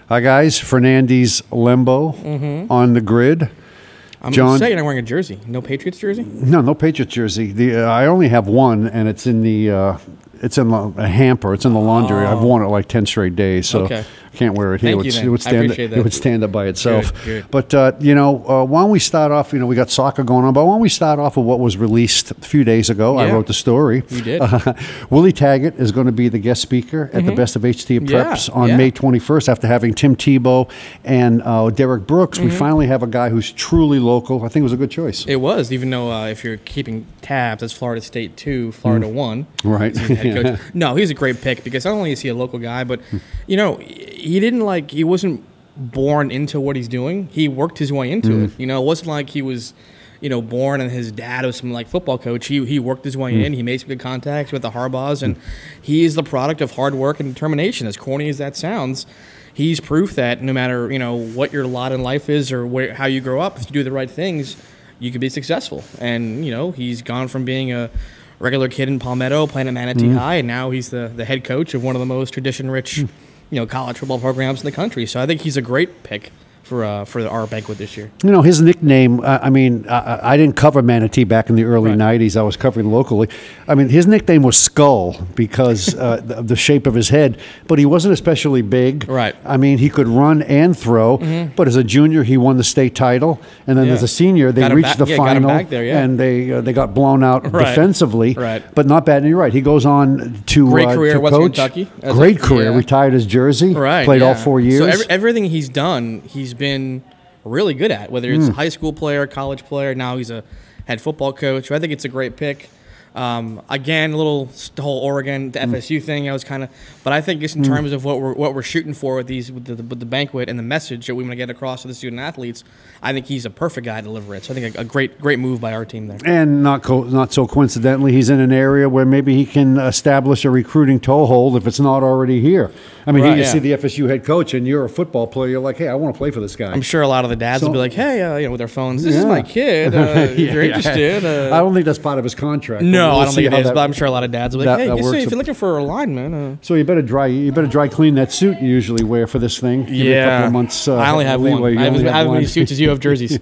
Hi, guys. Fernandes Lembo on the grid. I'm going to say you're not wearing a jersey. No Patriots jersey? No Patriots jersey. I only have one, and it's in the a hamper. It's in the laundry. I've worn it like 10 straight days, so I can't wear it here. It would stand up by itself. Good. But, why don't we start off, we got soccer going on, but why don't we start off with what was released a few days ago? I wrote the story. You did. Willie Taggart is going to be the guest speaker at the Best of HT Preps on May 21st after having Tim Tebow and Derek Brooks. We finally have a guy who's truly local. I think it was a good choice. It was, even though if you're keeping tabs, it's Florida State 2, Florida 1. Right. No, he's a great pick because not only is he a local guy, but, he wasn't born into what he's doing. He worked his way into it. It wasn't like he was, born and his dad was some football coach. He worked his way in. He made some good contacts with the Harbaughs, and he is the product of hard work and determination. As corny as that sounds, he's proof that no matter, what your lot in life is or how you grow up, if you do the right things, you can be successful. And, he's gone from being a regular kid in Palmetto playing at Manatee High, and now he's the head coach of one of the most tradition-rich college football programs in the country. So I think he's a great pick for our banquet this year. His nickname, I didn't cover Manatee back in the early 90s. I was covering locally. His nickname was Skull because of the shape of his head, but he wasn't especially big. Right. He could run and throw, but as a junior, he won the state title. And then as a senior, they reached the final, and they got blown out defensively, but not bad. And you're right. He goes on to great career to at West Kentucky. Great career. Retired as Jersey. Played all 4 years. So everything he's done, he's been really good at, whether it's a high school player, college player. Now he's a head football coach. I think it's a great pick. Again, the whole Oregon to FSU thing. I was but I think just in terms of what we're shooting for with the banquet and the message that we want to get across to the student athletes, I think he's a perfect guy to deliver it. So I think a great move by our team there. And not so coincidentally, he's in an area where maybe he can establish a recruiting toehold if it's not already here. You see the FSU head coach, and you're a football player. You're like, hey, I want to play for this guy. I'm sure a lot of the dads will be like, hey, with their phones, this is my kid. If you're interested. I don't think that's part of his contract. No, I don't think it is. But I'm sure a lot of dads will be like, hey, if you're looking for a lineman. So you better dry clean that suit you usually wear for this thing. Give it a couple of months. I only have one. I have as many suits as you have jerseys.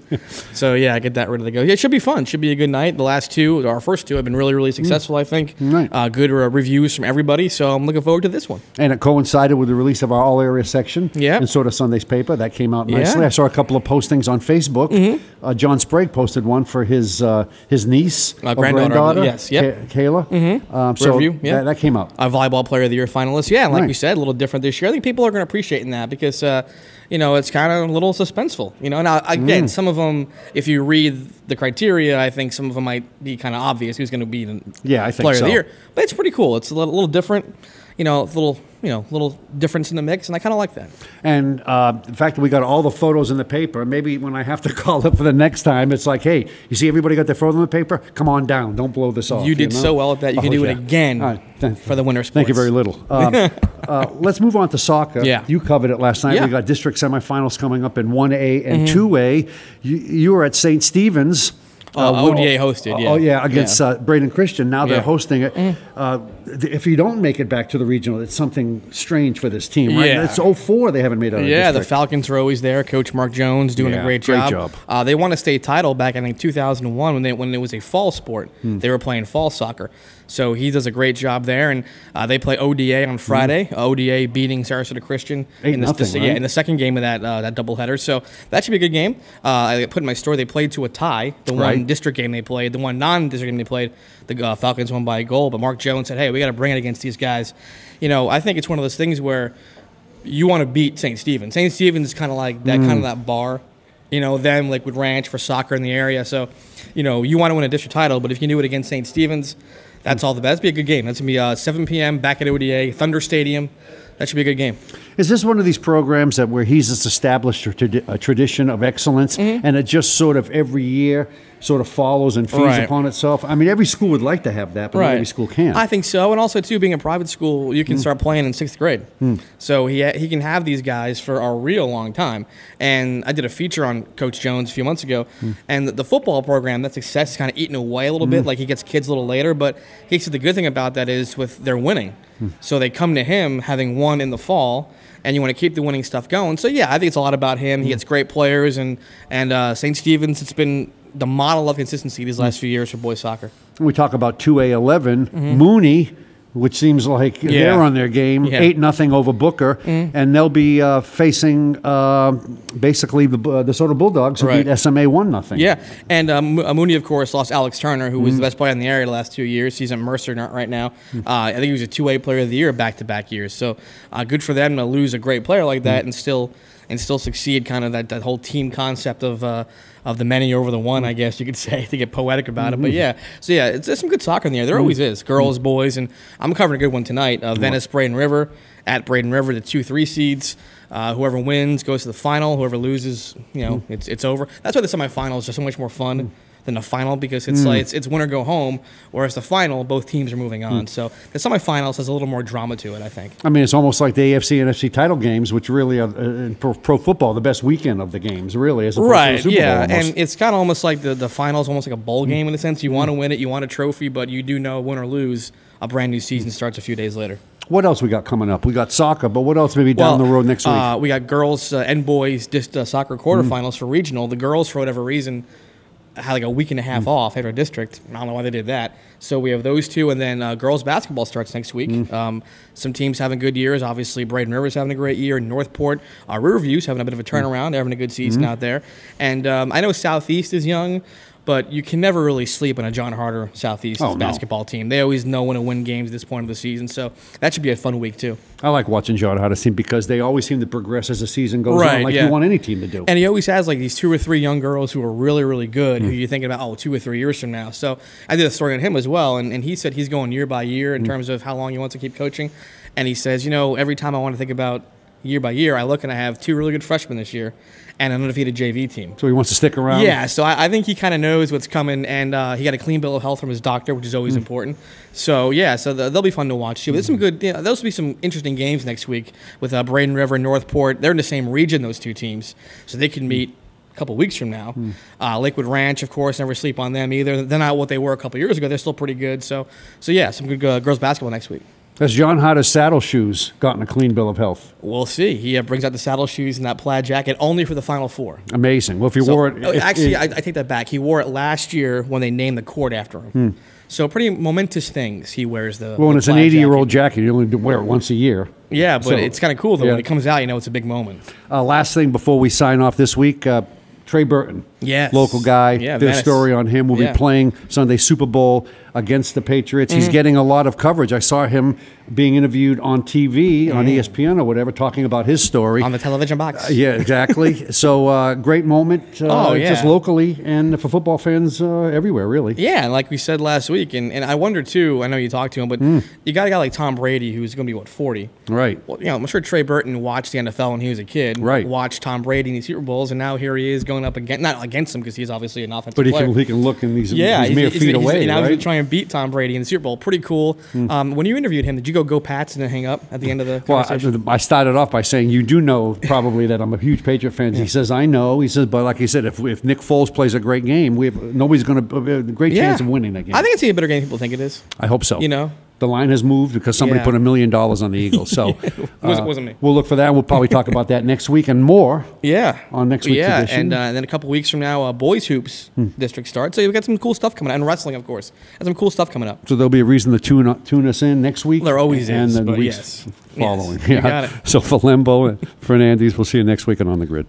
So I get that ready to go. Yeah, it should be fun. Should be a good night. Our first two have been really, really successful. I think. Right. Good reviews from everybody. So I'm looking forward to this one. And it coincided with the release of our all-area section. Yeah. And sort of Sunday's paper that came out nicely. Yeah. I saw a couple of postings on Facebook. John Sprague posted one for his niece, granddaughter, yes, Kayla. That came out. A volleyball player of the year finalist. Yeah, and like you said, a little different this year. I think people are going to appreciate that because it's kind of a little suspenseful. Now again, some of them, if you read the criteria, I think some of them might be kind of obvious who's going to be the player of the year. But it's pretty cool. It's a little different. Little difference in the mix, and I kind of like that. And the fact that we got all the photos in the paper, maybe when I have to call up for the next time, it's like, hey, you see everybody got their photo in the paper? Come on down. Don't blow this off. You did so well at that. You can do it again for the winter sports. Thank you very little. Let's move on to soccer. Yeah. You covered it last night. We got district semifinals coming up in 1A and 2A. You were at St. Stephen's. ODA hosted, against Braden Christian. Now they're hosting it. If you don't make it back to the regional, it's something strange for this team, right? Yeah. It's 04 they haven't made it out of district. The Falcons are always there. Coach Mark Jones doing a great job. They won a state title back, I think, 2001 when it was a fall sport. They were playing fall soccer. So he does a great job there, and they play ODA on Friday. ODA beating Sarasota Christian in the second game of that doubleheader. So that should be a good game. I put in my story they played to a tie. The one district game they played, the one non-district game they played, the Falcons won by a goal. But Mark Jones said, "Hey, we got to bring it against these guys." I think it's one of those things where you want to beat St. Stephen's. St. Stephen's is kind of like that, kind of that bar. Them Lakewood Ranch for soccer in the area. So, you want to win a district title, but if you can do it against St. Stephen's, that's all the best. That'd be a good game. That's going to be 7 p.m. back at ODA, Thunder Stadium. That should be a good game. Is this one of these programs where he's established a tradition of excellence, and it just sort of every year sort of follows and feeds upon itself? Every school would like to have that, but not every school can. I think so. And also, too, being a private school, you can start playing in 6th grade. So he can have these guys for a real long time. And I did a feature on Coach Jones a few months ago, and the football program, that success is kind of eaten away a little bit. Like, he gets kids a little later, but he said the good thing about that is they're winning. So they come to him having won in the fall. and you want to keep the winning stuff going. So, yeah, I think it's a lot about him. He gets great players, and St. Stephen's, it's been the model of consistency these last few years for boys soccer. We talk about 2A11, Mooney, which seems like they're on their game, 8-0 over Booker, and they'll be facing basically the sort of Bulldogs who beat SMA 1-0. Yeah, and Mooney, of course, lost Alex Turner, who was the best player in the area the last 2 years. He's at Mercer right now. I think he was a 2A player of the year back-to-back years. So good for them to lose a great player like that and still succeed, kind of that whole team concept of the many over the one, I guess you could say, to get poetic about it. But it's some good soccer in the air. There always is, girls, boys, and I'm covering a good one tonight. Venice, Braden River, at Braden River, the 2-3 seeds. Whoever wins goes to the final. Whoever loses, it's over. That's why the semifinals are so much more fun than the final, because it's like it's win or go home, whereas the final, both teams are moving on. So the semifinals has a little more drama to it, I think. I mean, it's almost like the AFC and NFC title games, which really are in pro football the best weekend of the games, really, as opposed to the Super Bowl almost. And it's kind of almost like the finals, almost like a bowl game in a sense. You want to win it, you want a trophy, but you do know, win or lose, a brand new season starts a few days later. What else we got coming up? We got soccer, but what else maybe down the road next week? We got girls and boys soccer quarterfinals for regional. The girls, for whatever reason, had like a week and a half off after district. I don't know why they did that. So we have those two, and then girls basketball starts next week. Some teams having good years. Obviously, Braden River's having a great year. Northport, Riverview's having a bit of a turnaround. They're having a good season out there. And I know Southeast is young, but you can never really sleep on a John Harder Southeast basketball team. They always know when to win games at this point of the season. So that should be a fun week, too. I like watching John Harder's team because they always seem to progress as the season goes on, like you want any team to do. And he always has like these 2 or 3 young girls who are really, really good, who you're thinking about, 2 or 3 years from now. So I did a story on him as well, and he said he's going year by year in terms of how long he wants to keep coaching. And he says, every time I want to think about year by year, I look and I have 2 really good freshmen this year and an undefeated JV team. So he wants to stick around? Yeah, so I think he kind of knows what's coming, and he got a clean bill of health from his doctor, which is always important. So, they'll be fun to watch, too. There's some good, there'll be some interesting games next week with Braden River and Northport. They're in the same region, those two teams, so they can meet a couple weeks from now. Lakewood Ranch, of course, never sleep on them either. They're not what they were a couple years ago. They're still pretty good. So some good girls basketball next week. Has John Harder's saddle shoes gotten a clean bill of health? We'll see. He brings out the saddle shoes and that plaid jacket only for the Final Four. Amazing. Well, if he wore it... I take that back. He wore it last year when they named the court after him. So pretty momentous things. He wears the Well, when it's an 80-year-old jacket, you only wear it once a year. Yeah, but it's kind of cool, though. When it comes out, it's a big moment. Last thing before we sign off this week... Trey Burton, local guy. Did a story on him. We'll be playing Sunday Super Bowl against the Patriots. He's getting a lot of coverage. I saw him being interviewed on TV, on ESPN or whatever, talking about his story. On the television box. Yeah, exactly. So great moment just locally and for football fans everywhere, really. Yeah, and like we said last week, and I wonder, too, I know you talked to him, but you got a guy like Tom Brady who's going to be, 40? Right. Well, I'm sure Trey Burton watched the NFL when he was a kid. Right. Watched Tom Brady in the Super Bowls, and now here he is going up against, not against him because he's obviously an offensive player. But he can look and he's mere feet away, now right? he's going to try and beat Tom Brady in the Super Bowl. Pretty cool. When you interviewed him, did you go Pats and then hang up at the end of the conversation? Well, I started off by saying, you do know probably that I'm a huge Patriot fan. He says, I know. He says, but like he said, if Nick Foles plays a great game, nobody's going to have a great chance of winning that game. I think it's a better game than people think it is. I hope so. The line has moved because somebody put $1 million on the Eagles. So wasn't me. We'll look for that. We'll probably talk about that next week and more. On next week's edition. And then a couple weeks from now, boys hoops district starts. So we've got some cool stuff coming up, and wrestling, of course. There's some cool stuff coming up. So there'll be a reason to tune us in next week. There always is. And the weeks following. Yes, you got it. So for Lembo and Fernandez, we'll see you next week and On the Grid.